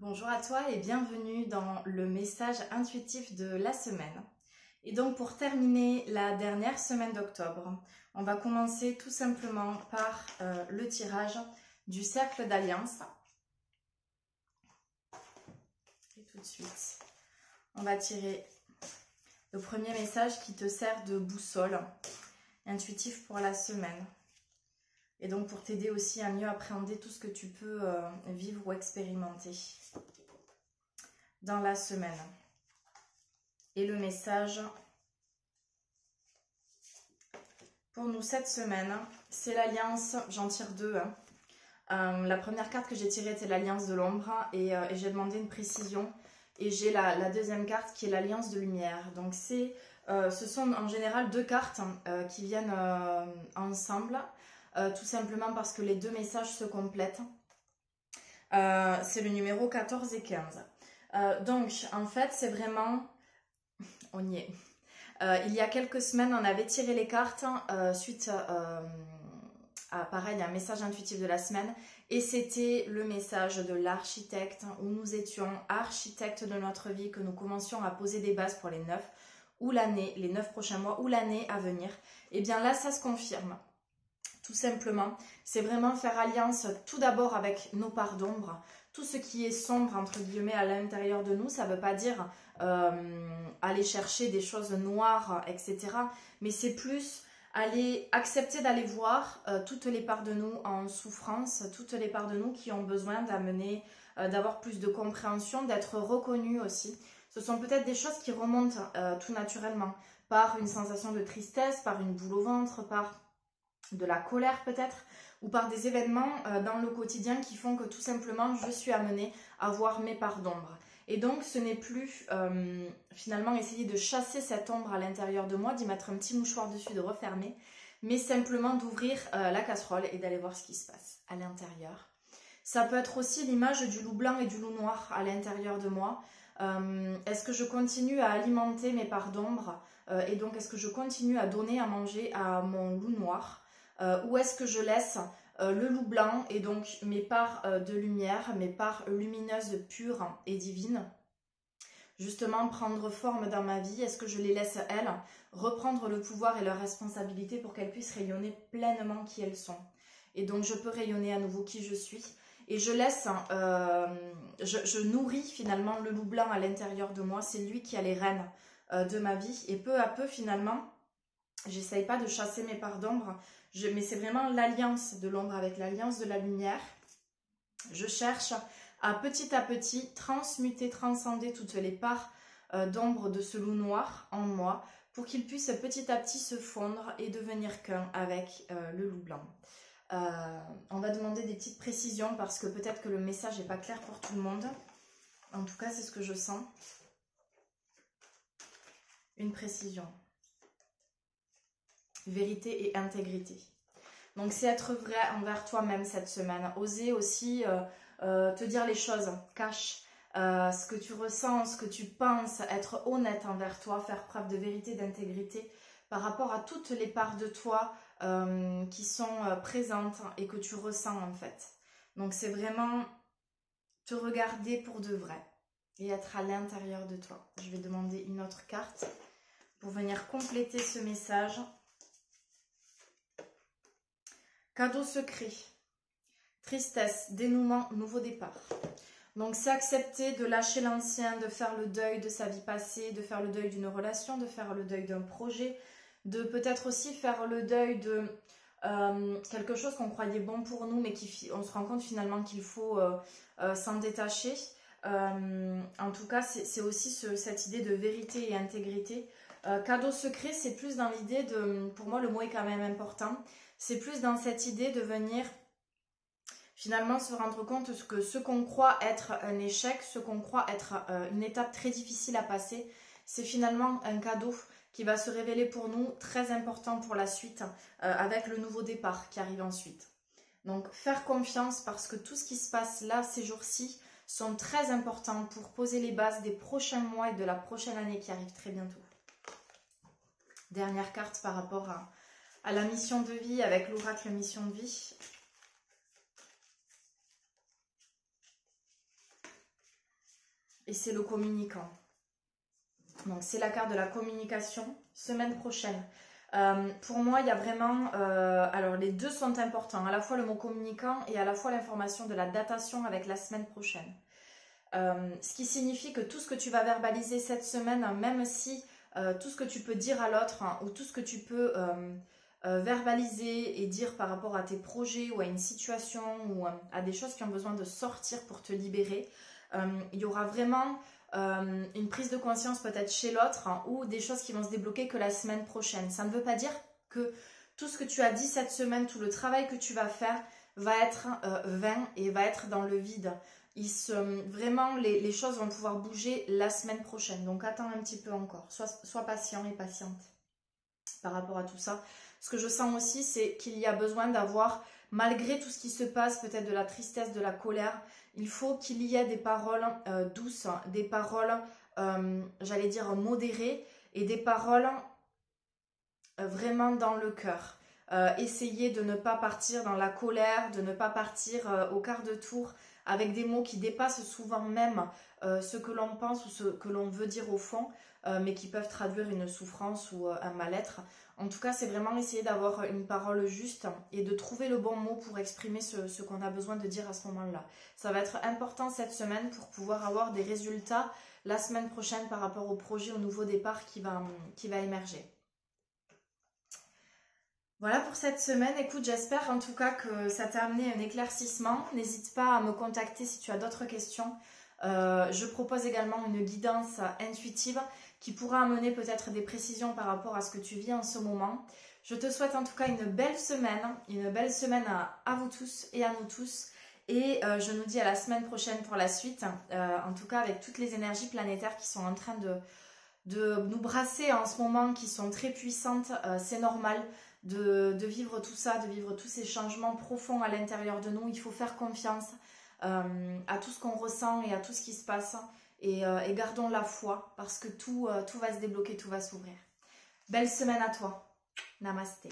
Bonjour à toi et bienvenue dans le message intuitif de la semaine. Et donc pour terminer la dernière semaine d'octobre, on va commencer tout simplement par le tirage du cercle d'alliance. Et tout de suite, on va tirer le premier message qui te sert de boussole intuitif pour la semaine. Et donc pour t'aider aussi à mieux appréhender tout ce que tu peux vivre ou expérimenter dans la semaine. Et le message pour nous cette semaine, c'est l'alliance, j'en tire deux. La première carte que j'ai tirée était l'alliance de l'ombre et j'ai demandé une précision. Et j'ai la deuxième carte qui est l'alliance de lumière. Donc ce sont en général deux cartes qui viennent ensemble, tout simplement parce que les deux messages se complètent. C'est le numéro 14 et 15. Donc en fait c'est vraiment, on y est. Il y a quelques semaines on avait tiré les cartes suite à pareil un message intuitif de la semaine et c'était le message de l'architecte où nous étions architectes de notre vie, que nous commencions à poser des bases pour les 9 prochains mois ou l'année à venir. Et bien là ça se confirme. Tout simplement, c'est vraiment faire alliance tout d'abord avec nos parts d'ombre. Tout ce qui est sombre, entre guillemets, à l'intérieur de nous, ça ne veut pas dire aller chercher des choses noires, etc. Mais c'est plus accepter d'aller voir toutes les parts de nous en souffrance, toutes les parts de nous qui ont besoin d'avoir plus de compréhension, d'être reconnues aussi. Ce sont peut-être des choses qui remontent tout naturellement, par une sensation de tristesse, par une boule au ventre, par de la colère peut-être, ou par des événements dans le quotidien qui font que tout simplement je suis amenée à voir mes parts d'ombre. Et donc ce n'est plus finalement essayer de chasser cette ombre à l'intérieur de moi, d'y mettre un petit mouchoir dessus, de refermer, mais simplement d'ouvrir la casserole et d'aller voir ce qui se passe à l'intérieur. Ça peut être aussi l'image du loup blanc et du loup noir à l'intérieur de moi. Est-ce que je continue à alimenter mes parts d'ombre et donc est-ce que je continue à donner à manger à mon loup noir? Ou est-ce que je laisse le loup blanc et donc mes parts de lumière, mes parts lumineuses, pures et divines, justement prendre forme dans ma vie? Est-ce que je les laisse, elles, reprendre le pouvoir et leur responsabilité pour qu'elles puissent rayonner pleinement qui elles sont? Et donc je peux rayonner à nouveau qui je suis. Et je laisse, je nourris finalement le loup blanc à l'intérieur de moi. C'est lui qui a les rênes de ma vie. Et peu à peu finalement, j'essaye pas de chasser mes parts d'ombre, mais c'est vraiment l'alliance de l'ombre avec l'alliance de la lumière. Je cherche à petit transmuter, transcender toutes les parts d'ombre de ce loup noir en moi pour qu'il puisse petit à petit se fondre et devenir qu'un avec le loup blanc. On va demander des petites précisions parce que peut-être que le message n'est pas clair pour tout le monde. En tout cas, c'est ce que je sens. Une précision. Vérité et intégrité. Donc c'est être vrai envers toi-même cette semaine. Oser aussi te dire les choses, cache ce que tu ressens, ce que tu penses, être honnête envers toi, faire preuve de vérité, d'intégrité par rapport à toutes les parts de toi qui sont présentes et que tu ressens en fait. Donc c'est vraiment te regarder pour de vrai et être à l'intérieur de toi. Je vais demander une autre carte pour venir compléter ce message. Cadeau secret, tristesse, dénouement, nouveau départ. Donc c'est accepter de lâcher l'ancien, de faire le deuil de sa vie passée, de faire le deuil d'une relation, de faire le deuil d'un projet, de peut-être aussi faire le deuil de quelque chose qu'on croyait bon pour nous, mais on se rend compte finalement qu'il faut s'en détacher. En tout cas, c'est aussi cette idée de vérité et intégrité. Cadeau secret, c'est plus dans l'idée de, pour moi le mot est quand même important, c'est plus dans cette idée de venir finalement se rendre compte que ce qu'on croit être un échec, ce qu'on croit être une étape très difficile à passer, c'est finalement un cadeau qui va se révéler pour nous très important pour la suite, avec le nouveau départ qui arrive ensuite. Donc faire confiance parce que tout ce qui se passe là, ces jours-ci, sont très importants pour poser les bases des prochains mois et de la prochaine année qui arrive très bientôt. Dernière carte par rapport à la mission de vie avec l'oracle mission de vie. et c'est le communicant. Donc c'est la carte de la communication, semaine prochaine. Pour moi, il y a vraiment... alors les deux sont importants, à la fois le mot communicant et à la fois l'information de la datation avec la semaine prochaine. Ce qui signifie que tout ce que tu vas verbaliser cette semaine, même si tout ce que tu peux dire à l'autre ou tout ce que tu peux verbaliser et dire par rapport à tes projets ou à une situation ou à des choses qui ont besoin de sortir pour te libérer, il y aura vraiment une prise de conscience peut-être chez l'autre ou des choses qui vont se débloquer que la semaine prochaine. Ça ne veut pas dire que tout ce que tu as dit cette semaine, tout le travail que tu vas faire va être vain et va être dans le vide. Vraiment, les choses vont pouvoir bouger la semaine prochaine. Donc, attends un petit peu encore. Sois patient et patiente par rapport à tout ça. Ce que je sens aussi, c'est qu'il y a besoin d'avoir, malgré tout ce qui se passe, peut-être de la tristesse, de la colère, il faut qu'il y ait des paroles douces, des paroles, j'allais dire, modérées et des paroles vraiment dans le cœur. Essayez de ne pas partir dans la colère, de ne pas partir au quart de tour avec des mots qui dépassent souvent même ce que l'on pense ou ce que l'on veut dire au fond, mais qui peuvent traduire une souffrance ou un mal-être. En tout cas, c'est vraiment essayer d'avoir une parole juste et de trouver le bon mot pour exprimer ce qu'on a besoin de dire à ce moment-là. Ça va être important cette semaine pour pouvoir avoir des résultats la semaine prochaine par rapport au projet, au nouveau départ qui va émerger. Voilà pour cette semaine. Écoute, j'espère en tout cas que ça t'a amené un éclaircissement. N'hésite pas à me contacter si tu as d'autres questions. Je propose également une guidance intuitive qui pourra amener peut-être des précisions par rapport à ce que tu vis en ce moment. Je te souhaite en tout cas une belle semaine à vous tous et à nous tous. Et je nous dis à la semaine prochaine pour la suite, en tout cas avec toutes les énergies planétaires qui sont en train de nous brasser en ce moment, qui sont très puissantes. C'est normal de vivre tout ça, de vivre tous ces changements profonds à l'intérieur de nous. Il faut faire confiance à tout ce qu'on ressent et à tout ce qui se passe. Et gardons la foi parce que tout va se débloquer, tout va s'ouvrir. Belle semaine à toi. Namasté.